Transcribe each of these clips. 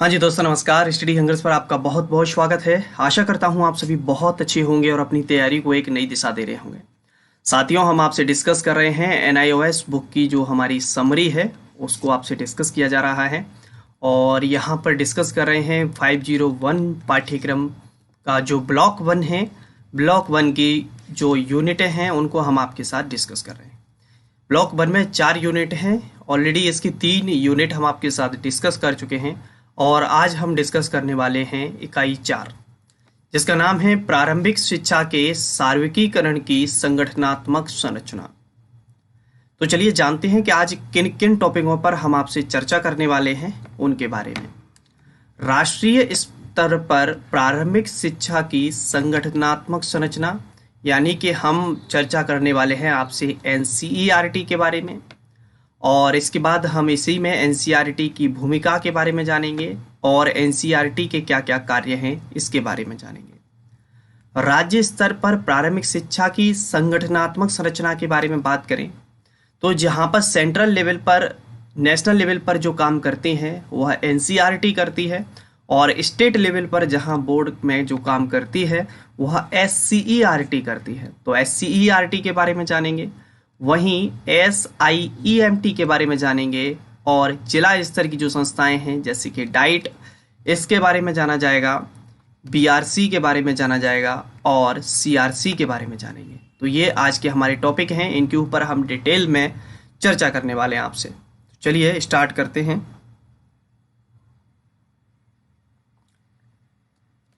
हाँ जी दोस्तों, नमस्कार। स्टडी हंगर्स पर आपका बहुत बहुत स्वागत है। आशा करता हूँ आप सभी बहुत अच्छे होंगे और अपनी तैयारी को एक नई दिशा दे रहे होंगे। साथियों, हम आपसे डिस्कस कर रहे हैं एनआईओएस बुक की जो हमारी समरी है उसको आपसे डिस्कस किया जा रहा है। और यहाँ पर डिस्कस कर रहे हैं 501 पाठ्यक्रम का जो ब्लॉक 1 है। ब्लॉक 1 की जो यूनिटें हैं उनको हम आपके साथ डिस्कस कर रहे हैं। ब्लॉक 1 में 4 यूनिट हैं। ऑलरेडी इसकी 3 यूनिट हम आपके साथ डिस्कस कर चुके हैं और आज हम डिस्कस करने वाले हैं इकाई 4, जिसका नाम है प्रारंभिक शिक्षा के सार्वत्रिकीकरण की संगठनात्मक संरचना। तो चलिए जानते हैं कि आज किन किन टॉपिकों पर हम आपसे चर्चा करने वाले हैं उनके बारे में। राष्ट्रीय स्तर पर प्रारंभिक शिक्षा की संगठनात्मक संरचना, यानी कि हम चर्चा करने वाले हैं आपसे एनसीईआरटी के बारे में। और इसके बाद हम इसी में एनसीईआरटी की भूमिका के बारे में जानेंगे और एनसीईआरटी के क्या क्या कार्य हैं इसके बारे में जानेंगे। राज्य स्तर पर प्रारंभिक शिक्षा की संगठनात्मक संरचना के बारे में बात करें तो जहां पर सेंट्रल लेवल पर, नेशनल लेवल पर जो काम करते हैं वह एनसीईआरटी करती है, और स्टेट लेवल पर जहां बोर्ड में जो काम करती है वह एससीईआरटी करती है। तो एससीईआरटी के बारे में जानेंगे, वहीं एसआईईएमटी के बारे में जानेंगे, और जिला स्तर की जो संस्थाएं हैं जैसे कि डाइट, इसके बारे में जाना जाएगा, बीआरसी के बारे में जाना जाएगा और सीआरसी के बारे में जानेंगे। तो ये आज के हमारे टॉपिक हैं, इनके ऊपर हम डिटेल में चर्चा करने वाले हैं आपसे। चलिए स्टार्ट करते हैं।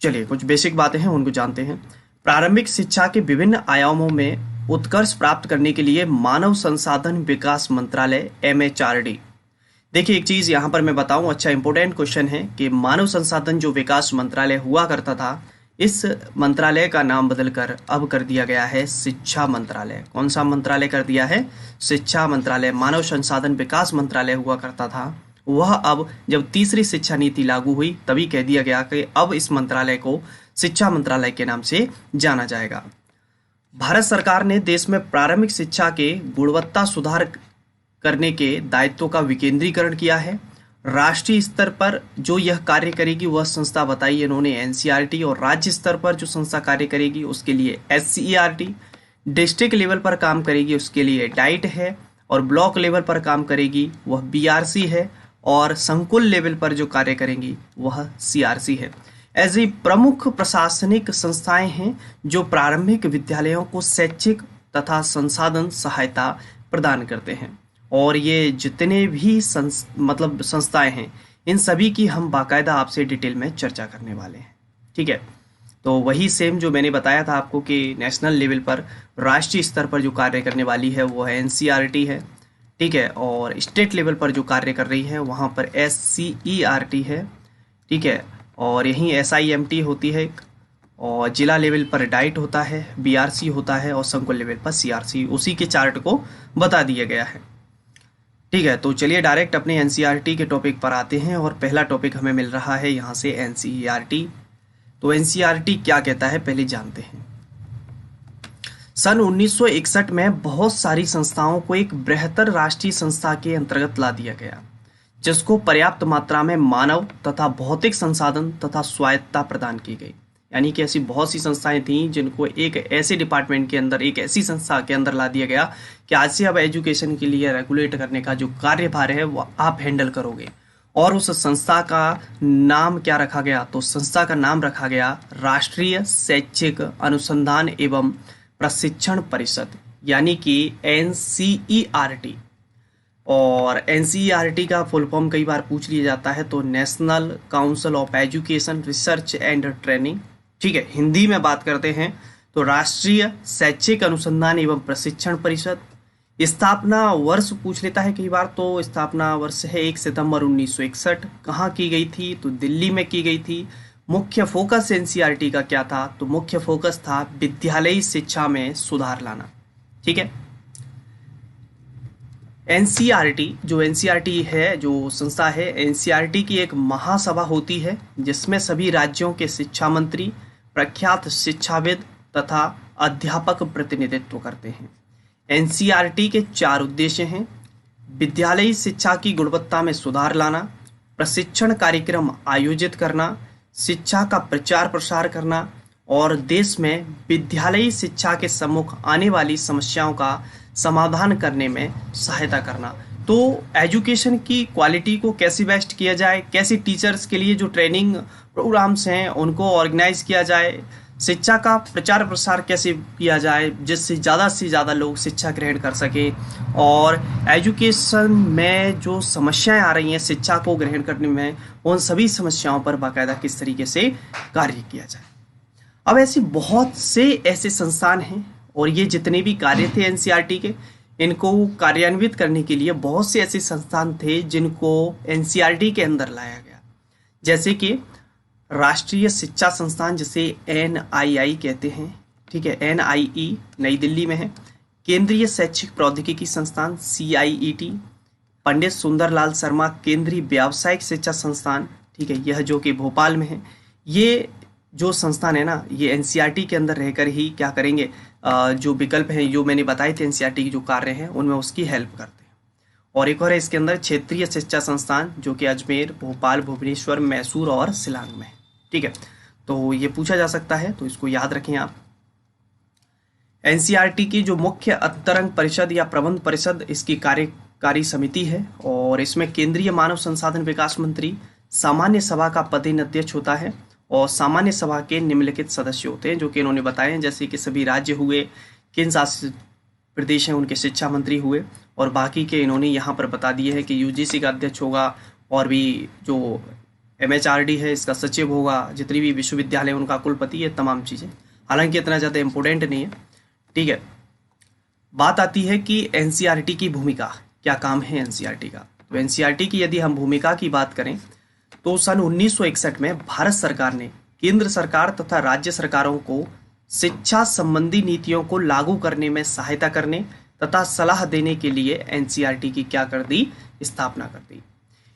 चलिए कुछ बेसिक बातें हैं उनको जानते हैं। प्रारंभिक शिक्षा के विभिन्न आयामों में उत्कर्ष प्राप्त करने के लिए मानव संसाधन विकास मंत्रालय एमएचआरडी। देखिए एक चीज यहाँ पर मैं बताऊं, अच्छा इंपॉर्टेंट क्वेश्चन है कि मानव संसाधन जो विकास मंत्रालय हुआ करता था, इस मंत्रालय का नाम बदलकर अब कर दिया गया है शिक्षा मंत्रालय। कौन सा मंत्रालय कर दिया है? शिक्षा मंत्रालय। मानव संसाधन विकास मंत्रालय हुआ करता था, वह अब जब तीसरी शिक्षा नीति लागू हुई तभी कह दिया गया कि अब इस मंत्रालय को शिक्षा मंत्रालय के नाम से जाना जाएगा। भारत सरकार ने देश में प्रारंभिक शिक्षा के गुणवत्ता सुधार करने के दायित्व का विकेंद्रीकरण किया है। राष्ट्रीय स्तर पर जो यह कार्य करेगी वह संस्था बताई इन्होंने एनसीईआरटी, और राज्य स्तर पर जो संस्था कार्य करेगी उसके लिए एससीईआरटी, डिस्ट्रिक्ट लेवल पर काम करेगी उसके लिए डाइट है, और ब्लॉक लेवल पर काम करेगी वह बीआरसी है, और संकुल लेवल पर जो कार्य करेंगी वह सीआरसी है। ऐसी प्रमुख प्रशासनिक संस्थाएं हैं जो प्रारंभिक विद्यालयों को शैक्षिक तथा संसाधन सहायता प्रदान करते हैं। और ये जितने भी संस्थाएं हैं इन सभी की हम बाकायदा आपसे डिटेल में चर्चा करने वाले हैं। ठीक है, तो वही सेम जो मैंने बताया था आपको कि नेशनल लेवल पर, राष्ट्रीय स्तर पर जो कार्य करने वाली है वो एनसीईआरटी है। ठीक है, और स्टेट लेवल पर जो कार्य कर रही है वहाँ पर एससीईआरटी है। ठीक है, और यहीं एसआईएमटी होती है, और जिला लेवल पर डाइट होता है, बीआरसी होता है, और संकुल लेवल पर सीआरसी। उसी के चार्ट को बता दिया गया है। ठीक है, तो चलिए डायरेक्ट अपने एनसीईआरटी के टॉपिक पर आते हैं, और पहला टॉपिक हमें मिल रहा है यहाँ से एनसीईआरटी। तो एनसीईआरटी क्या कहता है पहले जानते हैं। सन 1961 में बहुत सारी संस्थाओं को एक बृहत्तर राष्ट्रीय संस्था के अंतर्गत ला दिया गया, जिसको पर्याप्त मात्रा में मानव तथा भौतिक संसाधन तथा स्वायत्तता प्रदान की गई। यानी कि ऐसी बहुत सी संस्थाएं थीं जिनको एक ऐसे डिपार्टमेंट के अंदर, एक ऐसी संस्था के अंदर ला दिया गया कि आज से अब एजुकेशन के लिए रेगुलेट करने का जो कार्यभार है वो आप हैंडल करोगे। और उस संस्था का नाम क्या रखा गया? तो संस्था का नाम रखा गया राष्ट्रीय शैक्षिक अनुसंधान एवं प्रशिक्षण परिषद, यानी कि एनसीईआरटी। और एनसीईआरटी का फुल फॉर्म कई बार पूछ लिया जाता है, तो national council of education research and training. ठीक है, हिंदी में बात करते हैं तो राष्ट्रीय शैक्षिक अनुसंधान एवं प्रशिक्षण परिषद। स्थापना वर्ष पूछ लेता है कई बार, तो स्थापना वर्ष है 1 सितंबर 1961। कहाँ की गई थी? तो दिल्ली में की गई थी। मुख्य फोकस एनसीईआरटी का क्या था? तो मुख्य फोकस था विद्यालयी शिक्षा में सुधार लाना। ठीक है, एनसीईआरटी है, जो संस्था है, एनसीईआरटी की एक महासभा होती है जिसमें सभी राज्यों के शिक्षा मंत्री, प्रख्यात शिक्षाविद तथा अध्यापक प्रतिनिधित्व करते हैं। एनसीईआरटी के 4 उद्देश्य हैं: विद्यालयी शिक्षा की गुणवत्ता में सुधार लाना, प्रशिक्षण कार्यक्रम आयोजित करना, शिक्षा का प्रचार प्रसार करना और देश में विद्यालयी शिक्षा के सम्मुख आने वाली समस्याओं का समाधान करने में सहायता करना। तो एजुकेशन की क्वालिटी को कैसे बेस्ट किया जाए, कैसे टीचर्स के लिए जो ट्रेनिंग प्रोग्राम्स हैं उनको ऑर्गेनाइज किया जाए, शिक्षा का प्रचार प्रसार कैसे किया जाए जिससे ज़्यादा से ज़्यादा लोग शिक्षा ग्रहण कर सकें, और एजुकेशन में जो समस्याएं आ रही हैं शिक्षा को ग्रहण करने में, उन सभी समस्याओं पर बाकायदा किस तरीके से कार्य किया जाए। अब ऐसे बहुत से ऐसे संस्थान हैं और ये जितने भी कार्य थे एनसीईआरटी के, इनको कार्यान्वित करने के लिए बहुत से ऐसे संस्थान थे जिनको एनसीईआरटी के अंदर लाया गया, जैसे कि राष्ट्रीय शिक्षा संस्थान जिसे एनआईआई कहते हैं, ठीक है, एनआईई नई दिल्ली में है। केंद्रीय शैक्षिक प्रौद्योगिकी संस्थान सीआईईटी, पंडित सुंदरलाल शर्मा केंद्रीय व्यावसायिक शिक्षा संस्थान, ठीक है, यह जो कि भोपाल में है। ये जो संस्थान है ना, ये एनसीईआरटी के अंदर रहकर ही क्या करेंगे, जो विकल्प हैं जो मैंने बताए थे एनसीईआरटी के जो कार्य हैं उनमें उसकी हेल्प करते हैं। और एक और है इसके अंदर क्षेत्रीय शिक्षा संस्थान जो कि अजमेर, भोपाल, भुवनेश्वर, मैसूर और शिलांग में है, ठीक है। तो ये पूछा जा सकता है, तो इसको याद रखें आप। एनसीईआरटी की जो मुख्य अंतरंग परिषद या प्रबंध परिषद इसकी कार्यकारी समिति है और इसमें केंद्रीय मानव संसाधन विकास मंत्री सामान्य सभा का पदेन अध्यक्ष होता है और सामान्य सभा के निम्नलिखित सदस्य होते हैं जो कि इन्होंने बताए हैं, जैसे कि सभी राज्य हुए, केंद्र शासित प्रदेश हैं उनके शिक्षा मंत्री हुए, और बाकी के इन्होंने यहाँ पर बता दिए हैं कि यूजीसी का अध्यक्ष होगा और भी जो एमएचआरडी है इसका सचिव होगा, जितनी भी विश्वविद्यालय उनका कुलपति, ये तमाम चीज़ें। हालांकि इतना ज़्यादा इम्पोर्टेंट नहीं है, ठीक है। बात आती है कि एनसीईआरटी की भूमिका, क्या काम है एनसीईआरटी का। तो एनसीईआरटी की यदि हम भूमिका की बात करें तो सन 1961 में भारत सरकार ने केंद्र सरकार तथा राज्य सरकारों को शिक्षा संबंधी नीतियों को लागू करने में सहायता करने तथा सलाह देने के लिए एनसीईआरटी की क्या कर दी, स्थापना कर दी।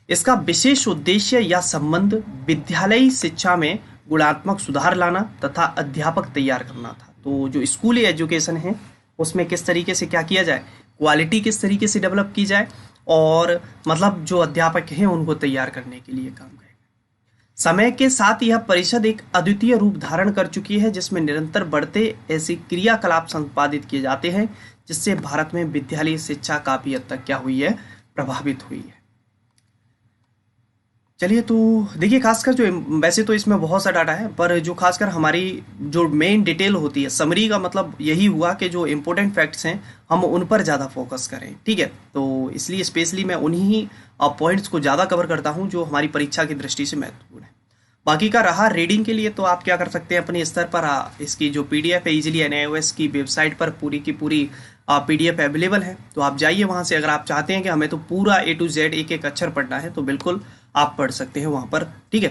इसका विशेष उद्देश्य या संबंध विद्यालयी शिक्षा में गुणात्मक सुधार लाना तथा अध्यापक तैयार करना था। तो जो स्कूली एजुकेशन है उसमें किस तरीके से क्या किया जाए, क्वालिटी किस तरीके से डेवलप की जाए, और मतलब जो अध्यापक हैं उनको तैयार करने के लिए काम करेगा। समय के साथ यह परिषद एक अद्वितीय रूप धारण कर चुकी है जिसमें निरंतर बढ़ते ऐसे क्रियाकलाप संपादित किए जाते हैं जिससे भारत में विद्यालयी शिक्षा काफी हद तक क्या हुई है, प्रभावित हुई है। चलिए, तो देखिए खासकर जो, वैसे तो इसमें बहुत सा डाटा है पर जो खासकर हमारी जो मेन डिटेल होती है, समरी का मतलब यही हुआ कि जो इम्पोर्टेंट फैक्ट्स हैं हम उन पर ज़्यादा फोकस करें, ठीक है। तो इसलिए स्पेशली मैं उन्हीं पॉइंट्स को ज़्यादा कवर करता हूं जो हमारी परीक्षा की दृष्टि से महत्वपूर्ण है। बाकी का रहा रीडिंग के लिए, तो आप क्या कर सकते हैं अपने स्तर पर, इसकी जो पीडीएफ है इजीली एनआईओएस की वेबसाइट पर पूरी की पूरी पीडीएफ अवेलेबल है, तो आप जाइए वहाँ से। अगर आप चाहते हैं कि हमें तो पूरा A to Z एक एक अक्षर पढ़ना है तो बिल्कुल आप पढ़ सकते हैं वहाँ पर, ठीक है।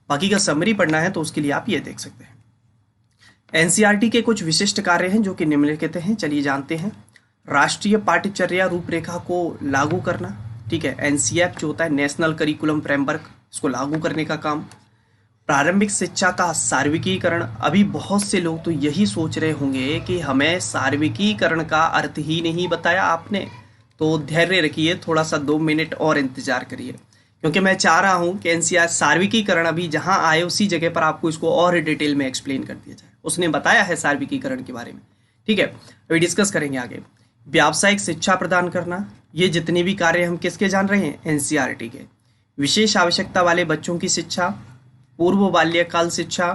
बाकी का समरी पढ़ना है तो उसके लिए आप ये देख सकते हैं। एनसीईआरटी के कुछ विशिष्ट कार्य हैं जो कि निम्नलिखित हैं, चलिए जानते हैं। राष्ट्रीय पाठ्यचर्या रूपरेखा को लागू करना, ठीक है, एनसीएफ जो होता है नेशनल करिकुलम फ्रेमवर्क, इसको लागू करने का काम। प्रारंभिक शिक्षा का सार्वत्रिकीकरण, अभी बहुत से लोग तो यही सोच रहे होंगे कि हमें सार्वत्रिकीकरण का अर्थ ही नहीं बताया आपने, तो धैर्य रखिए, थोड़ा सा 2 मिनट और इंतजार करिए, क्योंकि मैं चाह रहा हूं कि एनसीईआरटी सार्वत्रिकीकरण अभी जहां आए उसी जगह पर आपको इसको और डिटेल में एक्सप्लेन कर दिया जाए। उसने बताया है सार्वत्रिकीकरण के बारे में, ठीक है, अभी डिस्कस करेंगे आगे। व्यावसायिक शिक्षा प्रदान करना, ये जितने भी कार्य हम किसके जान रहे हैं, एनसीईआरटी के। विशेष आवश्यकता वाले बच्चों की शिक्षा, पूर्व बाल्यकाल शिक्षा,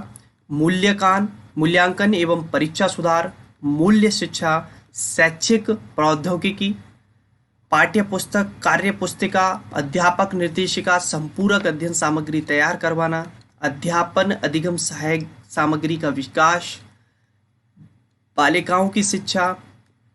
मूल्यांकन एवं परीक्षा सुधार, मूल्य शिक्षा, शैक्षिक प्रौद्योगिकी, पाठ्य पुस्तक, कार्य पुस्तिका, अध्यापक निर्देशिका, संपूरक अध्ययन सामग्री तैयार करवाना, अध्यापन अधिगम सहायक सामग्री का विकास, बालिकाओं की शिक्षा,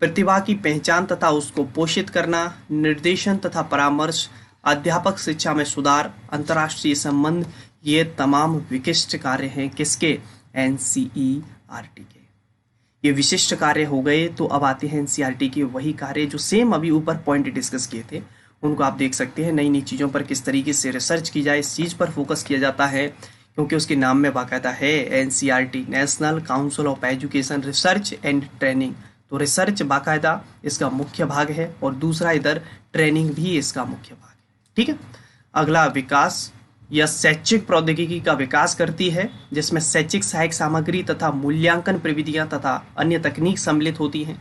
प्रतिभा की पहचान तथा उसको पोषित करना, निर्देशन तथा परामर्श, अध्यापक शिक्षा में सुधार, अंतर्राष्ट्रीय संबंध, ये तमाम विशिष्ट कार्य हैं किसके, एनसीईआरटी के। ये विशिष्ट कार्य हो गए। तो अब आते हैं एनसीईआरटी के वही कार्य जो सेम अभी ऊपर पॉइंट डिस्कस किए थे, उनको आप देख सकते हैं। नई नई चीज़ों पर किस तरीके से रिसर्च की जाए, इस चीज़ पर फोकस किया जाता है, क्योंकि उसके नाम में बाकायदा है NCERT, national council of education research and training. तो रिसर्च बाकायदा इसका मुख्य भाग है और दूसरा इधर ट्रेनिंग भी इसका मुख्य भाग है, ठीक है। अगला विकास यह शैक्षिक प्रौद्योगिकी का विकास करती है, जिसमें शैक्षिक सहायक सामग्री तथा मूल्यांकन प्रविधियां तथा अन्य तकनीक सम्मिलित होती हैं।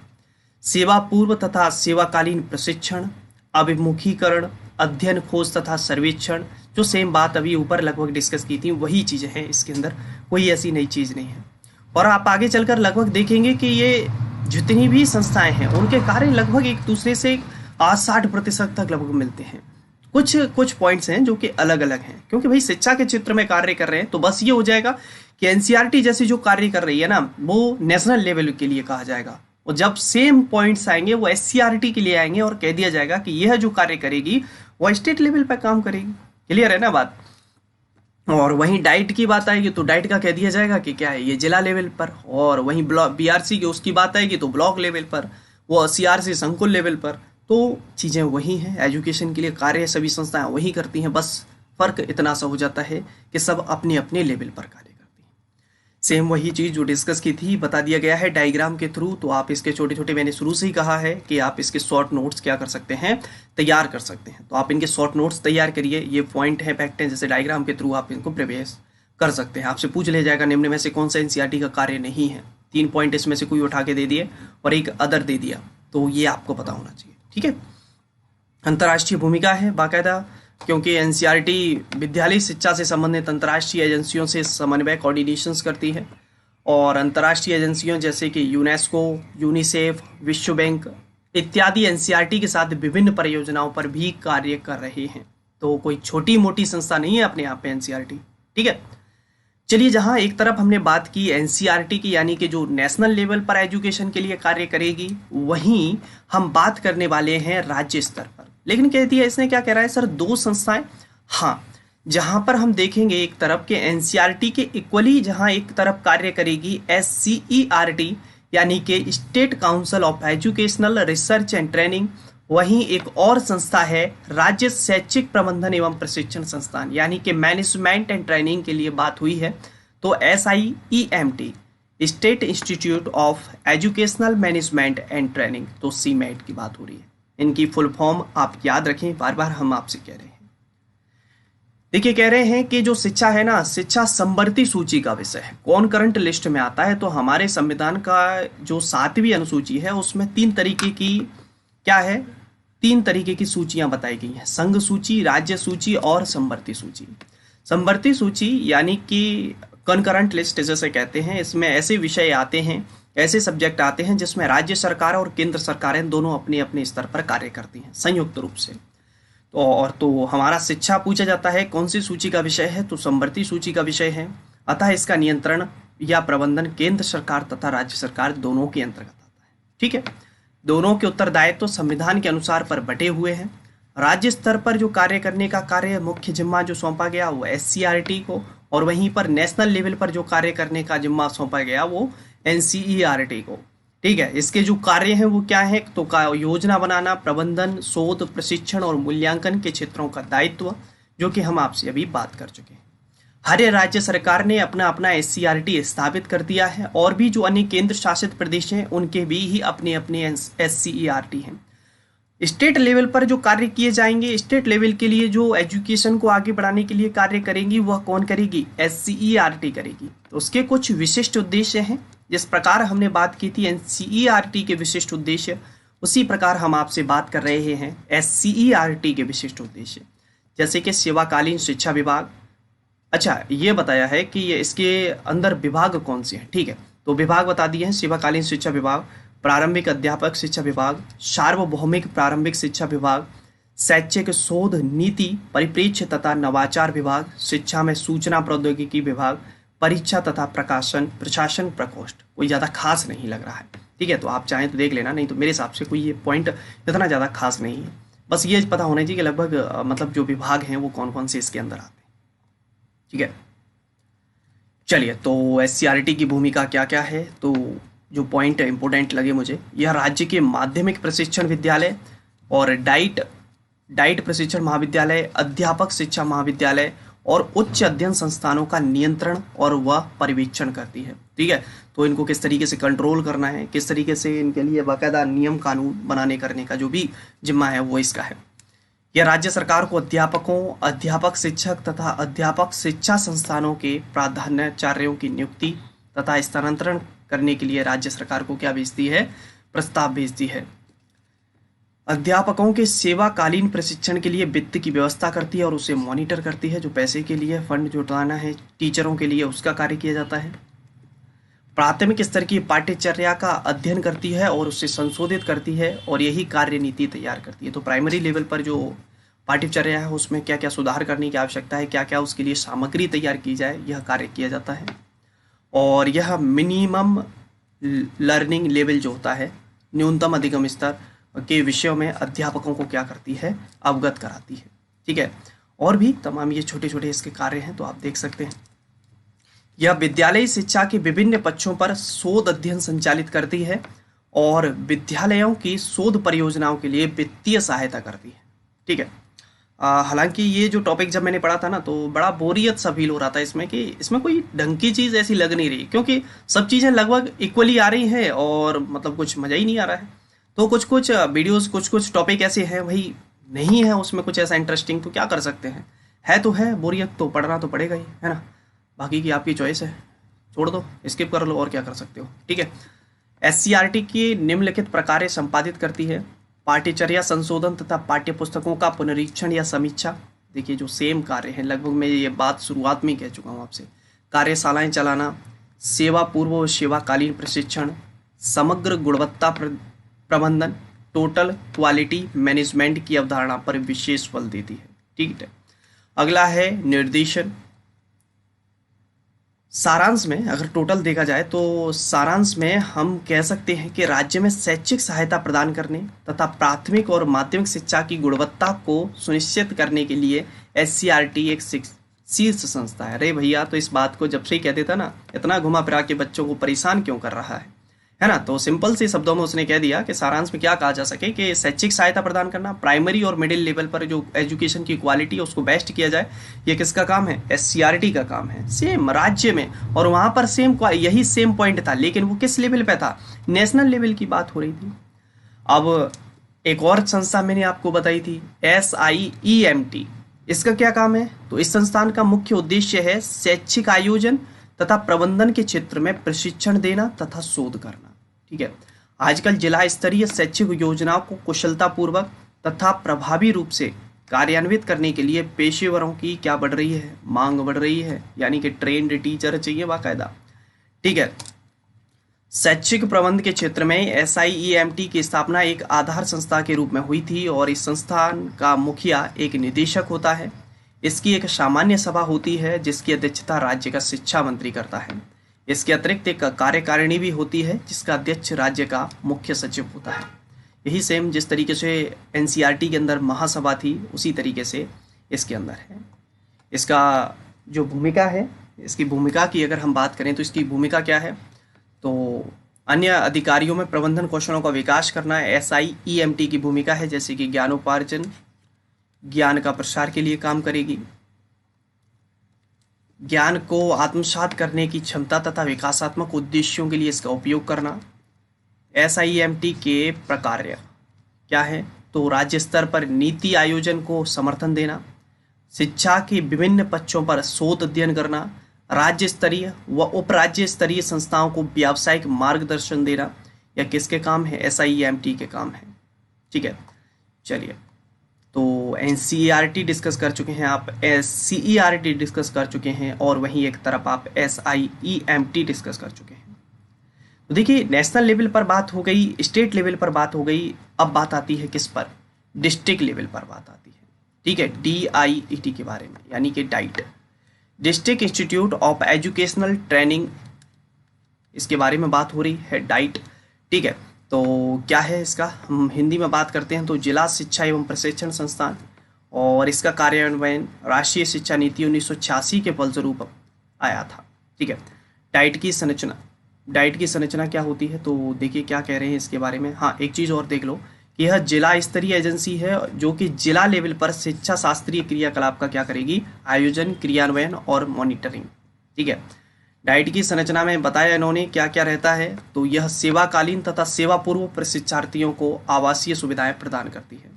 सेवा पूर्व तथा सेवाकालीन प्रशिक्षण, अभिमुखीकरण, अध्ययन खोज तथा सर्वेक्षण, जो सेम बात अभी ऊपर लगभग डिस्कस की थी वही चीजें हैं इसके अंदर, कोई ऐसी नई चीज नहीं है। और आप आगे चलकर लगभग देखेंगे कि ये जितनी भी संस्थाएं हैं उनके कार्य लगभग एक दूसरे से 60% तक लगभग मिलते हैं। कुछ पॉइंट्स हैं जो कि अलग अलग हैं, क्योंकि भाई शिक्षा के क्षेत्र में कार्य कर रहे हैं तो बस ये हो जाएगा कि एनसीईआरटी जैसी जो कार्य कर रही है ना वो नेशनल लेवल के लिए कहा जाएगा, और जब सेम पॉइंट्स आएंगे वो एससीईआरटी के लिए आएंगे और कह दिया जाएगा कि यह जो कार्य करेगी वो स्टेट लेवल पर काम करेगी। क्लियर है ना बात। और वहीं डाइट की बात आएगी तो डाइट का कह दिया जाएगा कि क्या है ये जिला लेवल पर, और वहीं ब्लॉक बीआरसी की उसकी बात आएगी तो ब्लॉक लेवल पर, वो सीआरसी संकुल लेवल पर। तो चीज़ें वही हैं, एजुकेशन के लिए कार्य सभी संस्थाएं वही करती हैं, बस फर्क इतना सा हो जाता है कि सब अपने अपने लेवल पर कार्य करती हैं। सेम वही चीज़ जो डिस्कस की थी बता दिया गया है डायग्राम के थ्रू। तो आप इसके छोटे छोटे, मैंने शुरू से ही कहा है कि आप इसके शॉर्ट नोट्स क्या कर सकते हैं, तैयार कर सकते हैं। तो आप इनके शॉर्ट नोट्स तैयार करिए, ये पॉइंट है, फैक्ट है, जैसे डायग्राम के थ्रू आप इनको प्रिपेयर कर सकते हैं। आपसे पूछ लिया जाएगा निम्न में से कौन सा एनसीईआरटी का कार्य नहीं है, 3 पॉइंट इसमें से कोई उठा के दे दिए और एक अदर दे दिया, तो ये आपको पता होना चाहिए। ठीक है। अंतर्राष्ट्रीय भूमिका है बाकायदा, क्योंकि एनसीईआरटी विद्यालय शिक्षा से संबंधित अंतर्राष्ट्रीय एजेंसियों से समन्वय कोऑर्डिनेशंस करती है, और अंतर्राष्ट्रीय एजेंसियों जैसे कि यूनेस्को, यूनिसेफ, विश्व बैंक इत्यादि एनसीईआरटी के साथ विभिन्न परियोजनाओं पर भी कार्य कर रहे हैं। तो कोई छोटी मोटी संस्था नहीं है अपने आप में एनसीईआरटी। ठीक है। चलिए, जहां एक तरफ हमने बात की एनसीईआरटी की, यानी कि जो नेशनल लेवल पर एजुकेशन के लिए कार्य करेगी, वहीं हम बात करने वाले हैं राज्य स्तर पर। लेकिन कहती है इसने क्या कह रहा है सर, 2 संस्थाएं। हाँ, जहां पर हम देखेंगे एक तरफ के एनसीईआरटी के इक्वली जहां एक तरफ कार्य करेगी एससीईआरटी, यानी कि state council of educational research and training, वहीं एक और संस्था है राज्य शैक्षिक प्रबंधन एवं प्रशिक्षण संस्थान, यानी कि मैनेजमेंट एंड ट्रेनिंग के लिए बात हुई है तो SIEMT, state institute of educational management and training, तो सीमेट की बात हो रही है। इनकी फुल फॉर्म आप याद रखें, बार बार हम आपसे कह रहे हैं। देखिए, कह रहे हैं कि जो शिक्षा है ना, शिक्षा समवर्ती सूची का विषय है। कौन करंट लिस्ट में आता है, तो हमारे संविधान का जो 7वीं अनुसूची है उसमें 3 तरीके की क्या है, 3 तरीके की सूचियां बताई गई हैं, संघ सूची, राज्य सूची और समवर्ती सूची। समवर्ती सूची यानी कि कनकरेंट लिस्ट जैसे कहते हैं, इसमें ऐसे विषय आते हैं, ऐसे सब्जेक्ट आते हैं जिसमें राज्य सरकार और केंद्र सरकारें दोनों अपने अपने स्तर पर कार्य करती हैं संयुक्त रूप से। तो हमारा शिक्षा पूछा जाता है कौन सी सूची का विषय है, तो समवर्ती सूची का विषय है। अतः इसका नियंत्रण या प्रबंधन केंद्र सरकार तथा राज्य सरकार दोनों के अंतर्गत आता है। ठीक है। दोनों के उत्तरदायित्व तो संविधान के अनुसार पर बटे हुए हैं। राज्य स्तर पर जो कार्य करने का कार्य मुख्य जिम्मा जो सौंपा गया वो एससीईआरटी को, और वहीं पर नेशनल लेवल पर जो कार्य करने का जिम्मा सौंपा गया वो एनसीईआरटी को। ठीक है। इसके जो कार्य हैं वो क्या है, तो योजना बनाना, प्रबंधन, शोध, प्रशिक्षण और मूल्यांकन के क्षेत्रों का दायित्व, जो कि हम आपसे अभी बात कर चुके हैं। हर राज्य सरकार ने अपना अपना एससीईआरटी स्थापित कर दिया है, और भी जो अन्य केंद्र शासित प्रदेश हैं उनके भी ही अपने अपने एससीईआरटी हैं। स्टेट लेवल पर जो कार्य किए जाएंगे, स्टेट लेवल के लिए जो एजुकेशन को आगे बढ़ाने के लिए कार्य करेंगी वह कौन करेगी, एससीईआरटी करेगी। तो उसके कुछ विशिष्ट उद्देश्य हैं। जिस प्रकार हमने बात की थी एनसीईआरटी के विशिष्ट उद्देश्य, उसी प्रकार हम आपसे बात कर रहे हैं एससीईआरटी के विशिष्ट उद्देश्य, जैसे कि सेवाकालीन शिक्षा विभाग। अच्छा, ये बताया है कि ये इसके अंदर विभाग कौन से हैं। ठीक है, तो विभाग बता दिए हैं, सेवाकालीन शिक्षा विभाग, प्रारंभिक अध्यापक शिक्षा विभाग, सार्वभौमिक प्रारंभिक शिक्षा विभाग, शैक्षिक शोध नीति परिप्रेक्ष्य तथा नवाचार विभाग, शिक्षा में सूचना प्रौद्योगिकी विभाग, परीक्षा तथा प्रशासन प्रकोष्ठ। कोई ज़्यादा खास नहीं लग रहा है। ठीक है, तो आप चाहें तो देख लेना, नहीं तो मेरे हिसाब से कोई ये पॉइंट इतना ज़्यादा खास नहीं है। बस ये पता होना चाहिए कि लगभग मतलब जो विभाग हैं वो कौन कौन से इसके अंदर आते हैं। ठीक है, चलिए, तो एससीईआरटी की भूमिका क्या क्या है, तो जो पॉइंट इंपोर्टेंट लगे मुझे, यह राज्य के माध्यमिक प्रशिक्षण विद्यालय और डाइट प्रशिक्षण महाविद्यालय, अध्यापक शिक्षा महाविद्यालय और उच्च अध्ययन संस्थानों का नियंत्रण और वह पर्यवेक्षण करती है। ठीक है, तो इनको किस तरीके से कंट्रोल करना है, किस तरीके से इनके लिए बाकायदा नियम कानून बनाने करने का जो भी जिम्मा है वो इसका है। यह राज्य सरकार को अध्यापकों, अध्यापक शिक्षक तथा अध्यापक शिक्षा संस्थानों के प्राधान्याचार्यों की नियुक्ति तथा स्थानांतरण करने के लिए राज्य सरकार को क्या भेजती है? प्रस्ताव भेजती है। अध्यापकों के सेवाकालीन प्रशिक्षण के लिए वित्त की व्यवस्था करती है और उसे मॉनिटर करती है। जो पैसे के लिए फंड जुटाना है टीचरों के लिए, उसका कार्य किया जाता है। प्राथमिक स्तर की पाठ्यचर्या का अध्ययन करती है और उसे संशोधित करती है और यही कार्य नीति तैयार करती है। तो प्राइमरी लेवल पर जो पाठ्यचर्या है उसमें क्या क्या सुधार करने की आवश्यकता है, क्या क्या उसके लिए सामग्री तैयार की जाए, यह कार्य किया जाता है। और यह मिनिमम लर्निंग लेवल जो होता है, न्यूनतम अधिगम स्तर के विषयों में अध्यापकों को क्या करती है? अवगत कराती है। ठीक है, और भी तमाम ये छोटे छोटे इसके कार्य हैं, तो आप देख सकते हैं। यह विद्यालयी शिक्षा के विभिन्न पक्षों पर शोध अध्ययन संचालित करती है और विद्यालयों की शोध परियोजनाओं के लिए वित्तीय सहायता करती है। ठीक है, हालांकि ये जो टॉपिक जब मैंने पढ़ा था ना, तो बड़ा बोरियत सा फील हो रहा था इसमें कि इसमें कोई ढंग की चीज़ ऐसी लग नहीं रही, क्योंकि सब चीज़ें लगभग इक्वली आ रही हैं और मतलब कुछ मज़ा ही नहीं आ रहा है। तो कुछ कुछ वीडियोस, कुछ कुछ टॉपिक ऐसे हैं भाई, नहीं है उसमें कुछ ऐसा इंटरेस्टिंग, तो क्या कर सकते हैं। है तो है, बोरियत तो पढ़ना तो पड़ेगा ही, है ना। बाकी की आपकी चॉइस है, छोड़ दो, स्किप कर लो, और क्या कर सकते हो। ठीक है, एससीईआरटी की निम्नलिखित प्रकारें संपादित करती है। पाठ्यचर्या संशोधन तथा पाठ्य पुस्तकों का पुनरीक्षण या समीक्षा। देखिए जो सेम कार्य है, लगभग मैं ये बात शुरुआत में कह चुका हूँ आपसे। कार्यशालाएं चलाना, सेवा पूर्व और सेवाकालीन प्रशिक्षण, समग्र गुणवत्ता प्रबंधन, टोटल क्वालिटी मैनेजमेंट की अवधारणा पर विशेष बल देती है। ठीक है, अगला है निर्देशन। सारांश में अगर टोटल देखा जाए तो सारांश में हम कह सकते हैं कि राज्य में शैक्षिक सहायता प्रदान करने तथा प्राथमिक और माध्यमिक शिक्षा की गुणवत्ता को सुनिश्चित करने के लिए एससीईआरटी एक शीर्ष संस्था है। अरे भैया, तो इस बात को जब से ही कहते थे ना, इतना घुमा फिरा के बच्चों को परेशान क्यों कर रहा है ना। तो सिंपल से शब्दों में उसने कह दिया कि सारांश में क्या कहा जा सके कि शैक्षिक सहायता प्रदान करना, प्राइमरी और मिडिल लेवल पर जो एजुकेशन की क्वालिटी है उसको बेस्ट किया जाए, ये किसका काम है? एससीईआरटी का काम है। सेम राज्य में, और वहां पर सेम यही सेम पॉइंट था, लेकिन वो किस लेवल पे था? नेशनल लेवल की बात हो रही थी। अब एक और संस्था मैंने आपको बताई थी, SIEMT। इसका क्या काम है? तो इस संस्थान का मुख्य उद्देश्य है शैक्षिक आयोजन तथा प्रबंधन के क्षेत्र में प्रशिक्षण देना तथा शोध करना। ठीक है, आजकल जिला स्तरीय शैक्षिक योजनाओं को कुशलतापूर्वक तथा प्रभावी रूप से कार्यान्वित करने के लिए पेशेवरों की क्या बढ़ रही है? मांग बढ़ रही है, यानी कि ट्रेंड टीचर चाहिए बाकायदा। ठीक है, शैक्षिक प्रबंध के क्षेत्र में SIEMT की स्थापना एक आधार संस्था के रूप में हुई थी और इस संस्थान का मुखिया एक निदेशक होता है। इसकी एक सामान्य सभा होती है जिसकी अध्यक्षता राज्य का शिक्षा मंत्री करता है। इसके अतिरिक्त एक कार्यकारिणी भी होती है जिसका अध्यक्ष राज्य का मुख्य सचिव होता है। यही सेम जिस तरीके से NCERT के अंदर महासभा थी, उसी तरीके से इसके अंदर है। इसका जो भूमिका है, इसकी भूमिका की अगर हम बात करें तो इसकी भूमिका क्या है? तो अन्य अधिकारियों में प्रबंधन कौशलों का विकास करना SIEMT की भूमिका है, जैसे कि ज्ञानोपार्जन, ज्ञान का प्रसार के लिए काम करेगी, ज्ञान को आत्मसात करने की क्षमता तथा विकासात्मक उद्देश्यों के लिए इसका उपयोग करना। SIEMT के प्रकार्य क्या है? तो राज्य स्तर पर नीति आयोजन को समर्थन देना, शिक्षा के विभिन्न पक्षों पर शोध अध्ययन करना, राज्य स्तरीय व उपराज्य स्तरीय संस्थाओं को व्यावसायिक मार्गदर्शन देना, यह किसके काम है? SIEMT के काम है। ठीक है, चलिए, तो NCERT डिस्कस कर चुके हैं आप, SCERT डिस्कस कर चुके हैं, और वहीं एक तरफ आप SIEMT डिस्कस कर चुके हैं। तो देखिए, नेशनल लेवल पर बात हो गई, स्टेट लेवल पर बात हो गई, अब बात आती है किस पर? डिस्ट्रिक्ट लेवल पर बात आती है। ठीक है, DIET के बारे में, यानी कि diet, district institute of educational training, इसके बारे में बात हो रही है, डाइट। ठीक है, तो क्या है इसका? हम हिंदी में बात करते हैं तो जिला शिक्षा एवं प्रशिक्षण संस्थान, और इसका कार्यान्वयन राष्ट्रीय शिक्षा नीति 1986 के फलस्वरूप आया था। ठीक है, डाइट की संरचना क्या होती है? तो देखिए क्या कह रहे हैं इसके बारे में। हाँ, एक चीज़ और देख लो कि यह जिला स्तरीय एजेंसी है जो कि जिला लेवल पर शिक्षा शास्त्रीय क्रियाकलाप का क्या करेगी? आयोजन, क्रियान्वयन और मॉनिटरिंग। ठीक है, डाइट की संरचना में बताया इन्होंने क्या क्या रहता है। तो यह सेवाकालीन तथा सेवा पूर्व प्रशिक्षार्थियों को आवासीय सुविधाएं प्रदान करती है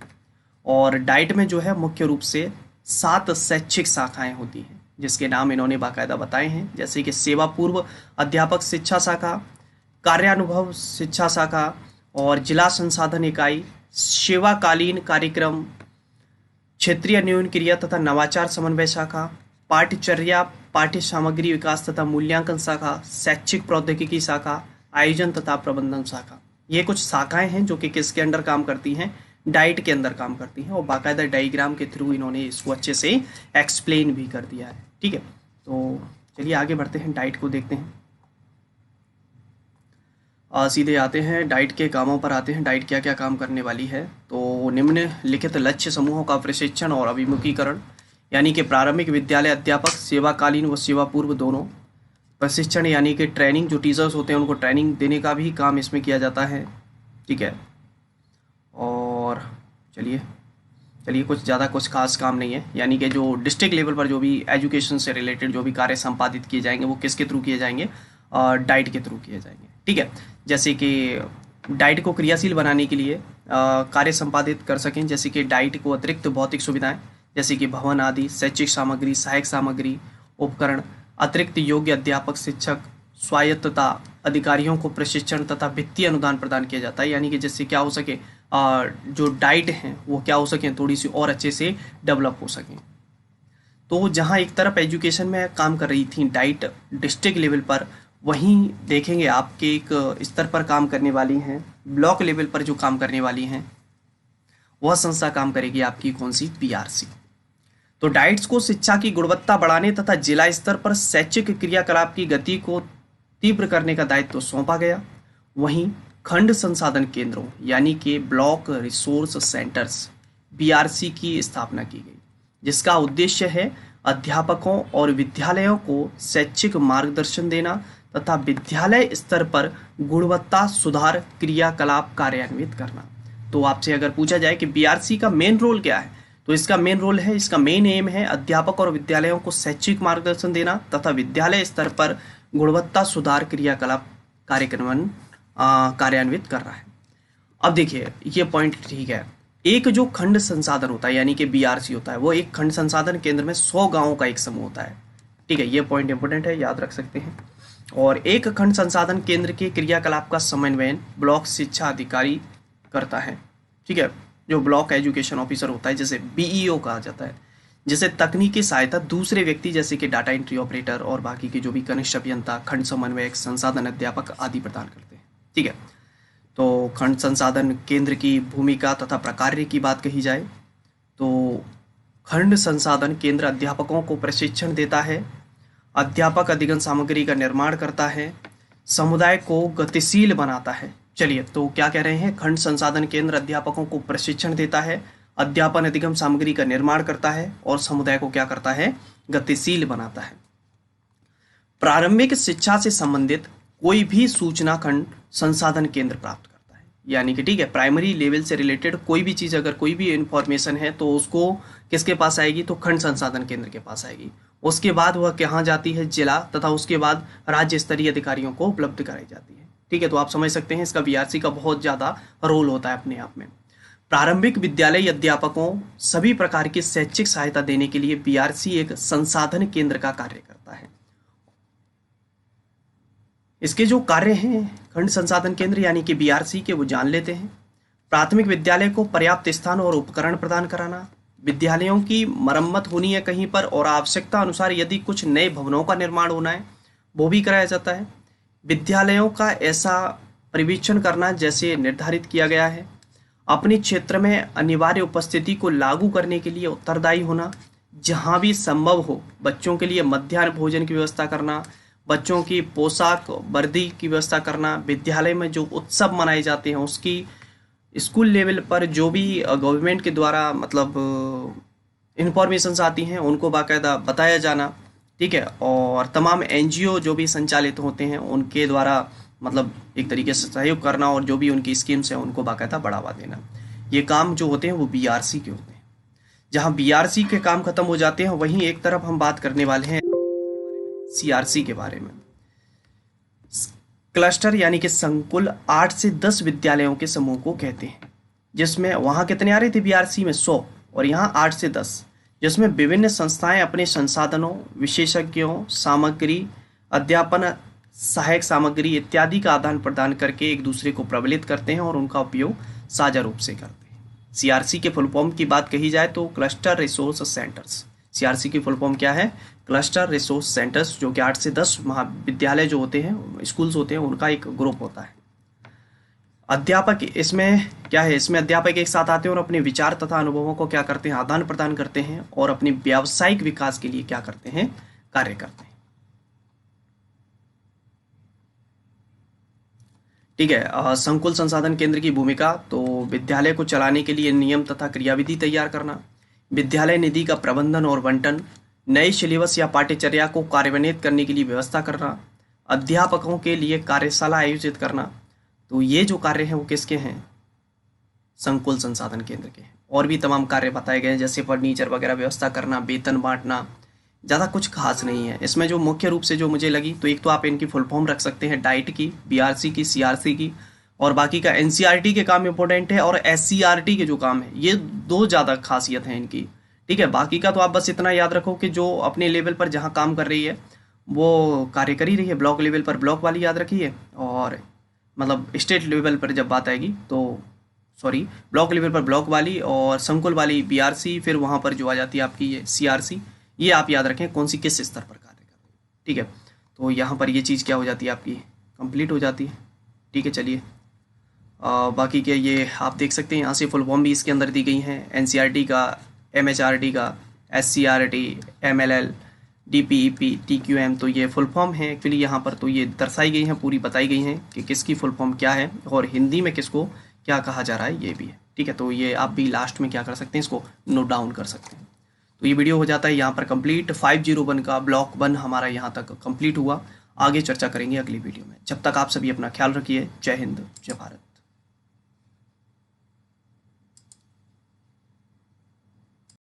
और डाइट में जो है मुख्य रूप से 7 शैक्षिक शाखाएं होती हैं, जिसके नाम इन्होंने बाकायदा बताए हैं, जैसे कि सेवा पूर्व अध्यापक शिक्षा शाखा, कार्यानुभव शिक्षा शाखा और जिला संसाधन इकाई, सेवाकालीन कार्यक्रम, क्षेत्रीय न्यून क्रिया तथा नवाचार समन्वय शाखा, पाठ्यचर्या पाठ्य सामग्री विकास तथा मूल्यांकन शाखा, शैक्षिक प्रौद्योगिकी शाखा, आयोजन तथा प्रबंधन शाखा। ये कुछ शाखाएं हैं जो कि किसके अंडर काम करती हैं, डाइट के अंदर काम करती हैं, और बाकायदा डायग्राम के थ्रू इन्होंने इसको अच्छे से एक्सप्लेन भी कर दिया है। ठीक है, तो चलिए आगे बढ़ते हैं, डाइट को देखते हैं। सीधे आते हैं डाइट के कामों पर आते हैं। डाइट क्या क्या काम करने वाली है, तो निम्नलिखित लक्ष्य समूहों का प्रशिक्षण और अभिमुखीकरण, यानी कि प्रारंभिक विद्यालय अध्यापक सेवाकालीन व सेवा पूर्व दोनों, प्रशिक्षण यानी कि ट्रेनिंग, जो टीचर्स होते हैं उनको ट्रेनिंग देने का भी काम इसमें किया जाता है। ठीक है, और चलिए कुछ ज़्यादा कुछ खास काम नहीं है, यानी कि जो डिस्ट्रिक्ट लेवल पर जो भी एजुकेशन से रिलेटेड जो भी कार्य संपादित किए जाएंगे वो किसके थ्रू किए जाएंगे, डाइट के थ्रू किए जाएंगे। ठीक है, जैसे कि डाइट को क्रियाशील बनाने के लिए कार्य संपादित कर सकें, जैसे कि डाइट को अतिरिक्त भौतिक सुविधाएं जैसे कि भवन आदि, शैक्षिक सामग्री, सहायक सामग्री, उपकरण, अतिरिक्त योग्य अध्यापक शिक्षक, स्वायत्तता, अधिकारियों को प्रशिक्षण तथा वित्तीय अनुदान प्रदान किया जाता है, यानी कि जिससे क्या हो सके, जो डाइट हैं वो क्या हो सकें, थोड़ी सी और अच्छे से डेवलप हो सकें। तो जहां एक तरफ एजुकेशन में काम कर रही थी डाइट डिस्ट्रिक्ट लेवल पर, वहीं देखेंगे आपके एक स्तर पर काम करने वाली हैं, ब्लॉक लेवल पर जो काम करने वाली हैं, वह संस्था काम करेगी आपकी कौन सी, बीआरसी। तो डाइट्स को शिक्षा की गुणवत्ता बढ़ाने तथा जिला स्तर पर शैक्षिक क्रियाकलाप की गति को तीव्र करने का दायित्व तो सौंपा गया। वहीं खंड संसाधन केंद्रों यानी कि ब्लॉक रिसोर्स सेंटर्स, बीआरसी की स्थापना की गई, जिसका उद्देश्य है अध्यापकों और विद्यालयों को शैक्षिक मार्गदर्शन देना तथा विद्यालय स्तर पर गुणवत्ता सुधार क्रियाकलाप कार्यान्वित करना। तो आपसे अगर पूछा जाए कि बीआरसी का मेन रोल क्या है, तो इसका मेन रोल है, इसका मेन एम है अध्यापक और विद्यालयों को शैक्षिक मार्गदर्शन देना तथा विद्यालय स्तर पर गुणवत्ता सुधार क्रियाकलाप कार्यक्रम कार्यान्वित कर रहा है। अब देखिए ये पॉइंट ठीक है, एक जो खंड संसाधन होता है यानी कि बीआरसी होता है, वो एक खंड संसाधन केंद्र में 100 गांवों का एक समूह होता है। ठीक है, ये पॉइंट इंपोर्टेंट है, याद रख सकते हैं। और एक खंड संसाधन केंद्र के क्रियाकलाप का समन्वयन ब्लॉक शिक्षा अधिकारी करता है। ठीक है, जो ब्लॉक एजुकेशन ऑफिसर होता है, जैसे बीईओ कहा जाता है, जिसे तकनीकी सहायता दूसरे व्यक्ति जैसे कि डाटा एंट्री ऑपरेटर और बाकी के जो भी कनिष्ठ अभियंता, खंड समन्वयक, संसाधन अध्यापक आदि प्रदान करते हैं। ठीक है, तो खंड संसाधन केंद्र की भूमिका तथा प्रकार्य की बात कही जाए तो खंड संसाधन केंद्र अध्यापकों को प्रशिक्षण देता है, अध्यापक अधिगम सामग्री का निर्माण करता है, समुदाय को गतिशील बनाता है। चलिए, तो क्या कह रहे हैं, खंड संसाधन केंद्र अध्यापकों को प्रशिक्षण देता है, अध्यापन अधिगम सामग्री का निर्माण करता है और समुदाय को क्या करता है, गतिशील बनाता है। प्रारंभिक शिक्षा से संबंधित कोई भी सूचना खंड संसाधन केंद्र प्राप्त करता है, यानी कि ठीक है, प्राइमरी लेवल से रिलेटेड कोई भी चीज, अगर कोई भी इंफॉर्मेशन है तो उसको किसके पास आएगी, तो खंड संसाधन केंद्र के पास आएगी। उसके बाद वह कहाँ जाती है, जिला, तथा उसके बाद राज्य स्तरीय अधिकारियों को उपलब्ध कराई जाती है। ठीक है, तो आप समझ सकते हैं इसका बीआरसी का बहुत ज्यादा रोल होता है अपने आप में। प्रारंभिक विद्यालय अध्यापकों सभी प्रकार की शैक्षिक सहायता देने के लिए बीआरसी एक संसाधन केंद्र का कार्य करता है। इसके जो कार्य हैं खंड संसाधन केंद्र यानी कि बीआरसी के, वो जान लेते हैं। प्राथमिक विद्यालय को पर्याप्त स्थान और उपकरण प्रदान कराना, विद्यालयों की मरम्मत होनी है कहीं पर और आवश्यकता अनुसार यदि कुछ नए भवनों का निर्माण होना है वो भी कराया जाता है। विद्यालयों का ऐसा परिवीक्षण करना जैसे निर्धारित किया गया है, अपने क्षेत्र में अनिवार्य उपस्थिति को लागू करने के लिए उत्तरदायी होना, जहां भी संभव हो बच्चों के लिए मध्याह्न भोजन की व्यवस्था करना, बच्चों की पोशाक वर्दी की व्यवस्था करना, विद्यालय में जो उत्सव मनाए जाते हैं उसकी स्कूल लेवल पर जो भी गवर्नमेंट के द्वारा मतलब इंफॉर्मेशंस आती हैं उनको बाकायदा बताया जाना। ठीक है, और तमाम एनजीओ जो भी संचालित होते हैं उनके द्वारा मतलब एक तरीके से सहयोग करना और जो भी उनकी स्कीम्स हैं उनको बाकायदा बढ़ावा देना। ये काम जो होते हैं वो बीआरसी के होते हैं। जहां बीआरसी के काम खत्म हो जाते हैं वहीं एक तरफ हम बात करने वाले हैं सीआरसी के बारे में। क्लस्टर यानी कि संकुल 8 से 10 विद्यालयों के समूह को कहते हैं। जिसमें वहाँ कितने आ रहे थे बीआरसी में 100 और यहाँ 8 से 10, जिसमें विभिन्न संस्थाएं अपने संसाधनों, विशेषज्ञों, सामग्री, अध्यापन सहायक सामग्री इत्यादि का आदान प्रदान करके एक दूसरे को प्रबलित करते हैं और उनका उपयोग साझा रूप से करते हैं। सीआरसी के फुल फॉर्म की बात कही जाए तो क्लस्टर रिसोर्स सेंटर्स। सीआरसी की फुल फॉर्म क्या है? क्लस्टर रिसोर्स सेंटर्स, जो कि 8 से 10 महाविद्यालय जो होते हैं, स्कूल्स होते हैं, उनका एक ग्रुप होता है। अध्यापक इसमें क्या है? इसमें अध्यापक एक साथ आते हैं और अपने विचार तथा अनुभवों को क्या करते हैं? आदान प्रदान करते हैं और अपने व्यावसायिक विकास के लिए क्या करते हैं? कार्य करते हैं। ठीक है। संकुल संसाधन केंद्र की भूमिका तो विद्यालय को चलाने के लिए नियम तथा क्रियाविधि तैयार करना, विद्यालय निधि का प्रबंधन और बंटन, नए सिलेबस या पाठ्यचर्या को कार्यान्वित करने के लिए व्यवस्था करना, अध्यापकों के लिए कार्यशाला आयोजित करना। तो ये जो कार्य हैं वो किसके हैं? संकुल संसाधन केंद्र के हैं। और भी तमाम कार्य बताए गए हैं, जैसे फर्नीचर वगैरह व्यवस्था करना, वेतन बांटना। ज़्यादा कुछ खास नहीं है इसमें। जो मुख्य रूप से जो मुझे लगी, तो एक तो आप इनकी फुल फॉर्म रख सकते हैं, डाइट की, बीआरसी की, सीआरसी की, और बाकी का एनसीईआरटी के काम इंपॉर्टेंट है और एससीईआरटी के जो काम है, ये दो ज़्यादा खासियत हैं इनकी। ठीक है। बाकी का तो आप बस इतना याद रखो कि जो अपने लेवल पर जहाँ काम कर रही है वो कार्य कर ही रही है। ब्लॉक लेवल पर ब्लॉक वाली याद रखिए, और मतलब स्टेट लेवल पर जब बात आएगी तो सॉरी, ब्लॉक लेवल पर ब्लॉक वाली और संकुल वाली बीआरसी, फिर वहाँ पर जो आ जाती है आपकी ये सीआरसी, ये आप याद रखें कौन सी किस स्तर पर कार्य कर रही है। ठीक है। तो यहाँ पर ये चीज़ क्या हो जाती है आपकी? कंप्लीट हो जाती है। ठीक है। चलिए, बाकी के ये आप देख सकते हैं, यहाँ से फुल फॉर्म भी इसके अंदर दी गई हैं, एनसीईआरटी का, एमएचआरडी का, एससीईआरटी, एमएलएल, डीपीईपी, टीक्यूएम। तो ये फुल फॉर्म है एक्चुअली यहाँ पर, तो ये दर्शाई गई हैं, पूरी बताई गई हैं कि किसकी फुल फॉर्म क्या है और हिंदी में किसको क्या कहा जा रहा है, ये भी है। ठीक है। तो ये आप भी लास्ट में क्या कर सकते हैं, इसको नोट डाउन कर सकते हैं। तो ये वीडियो हो जाता है यहाँ पर कंप्लीट। 501 का ब्लॉक 1 हमारा यहाँ तक कंप्लीट हुआ। आगे चर्चा करेंगे अगली वीडियो में। जब तक आप सभी अपना ख्याल रखिए। जय हिंद, जय भारत।